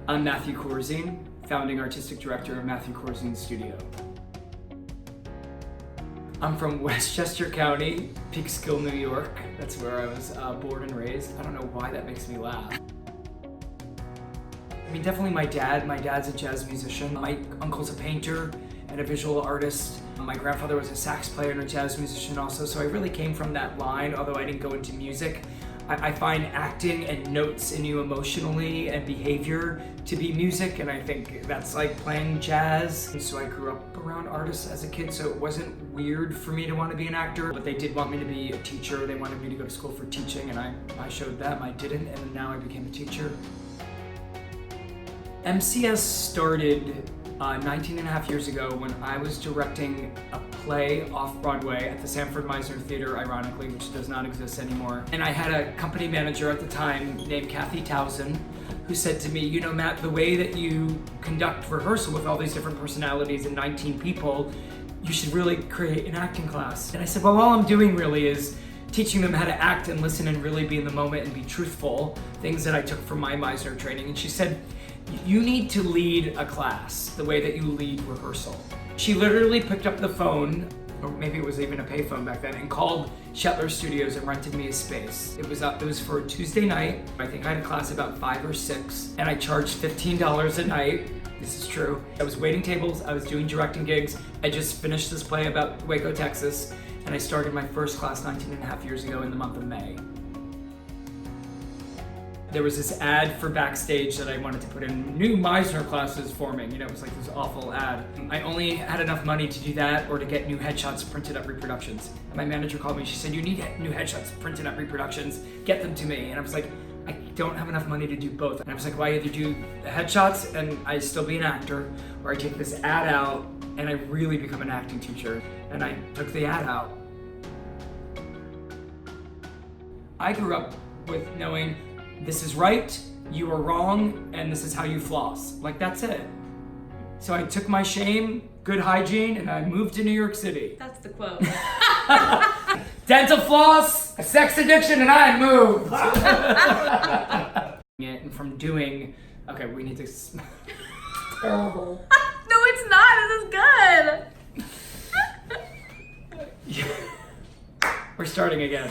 I'm Matthew Corozine, founding artistic director of Matthew Corozine's studio. I'm from Westchester County, Peekskill, New York. That's where I was born and raised. I don't know why that makes me laugh. I mean, definitely my dad. My dad's a jazz musician. My uncle's a painter and a visual artist. My grandfather was a sax player and a jazz musician also, so I really came from that line, although I didn't go into music. I find acting and notes in you emotionally and behavior to be music, and I think that's like playing jazz. And so I grew up around artists as a kid, so it wasn't weird for me to want to be an actor, but they did want me to be a teacher. They wanted me to go to school for teaching, and I showed them. I didn't, and now I became a teacher. MCS started 19 and a half years ago when I was directing a play off-Broadway at the Sanford Meisner Theater, ironically, which does not exist anymore. And I had a company manager at the time named Kathy Towson, who said to me, you know, Matt, the way that you conduct rehearsal with all these different personalities and 19 people, you should really create an acting class. And I said, well, all I'm doing really is teaching them how to act and listen and really be in the moment and be truthful, things that I took from my Meisner training. And she said, you need to lead a class the way that you lead rehearsal. She literally picked up the phone, or maybe it was even a payphone back then, and called Shetler Studios and rented me a space. It was for a Tuesday night. I think I had a class about 5 or 6, and I charged $15 a night. This is true. I was waiting tables, I was doing directing gigs. I just finished this play about Waco, Texas, and I started my first class 19 and a half years ago in the month of May. There was this ad for Backstage that I wanted to put in new Meisner classes forming. You know, it was like this awful ad. I only had enough money to do that or to get new headshots printed up reproductions. And my manager called me, she said, you need new headshots printed up reproductions, get them to me. And I was like, I don't have enough money to do both. And I was like, well, I either do the headshots and I still be an actor, or I take this ad out and I really become an acting teacher. And I took the ad out. I grew up with knowing this is right, you are wrong, and this is how you floss. Like, that's it. So I took my shame, good hygiene, and I moved to New York City. That's the quote. Dental floss, a sex addiction, and I moved. And from doing, okay, we need to, terrible. No, it's not, this is good. We're starting again.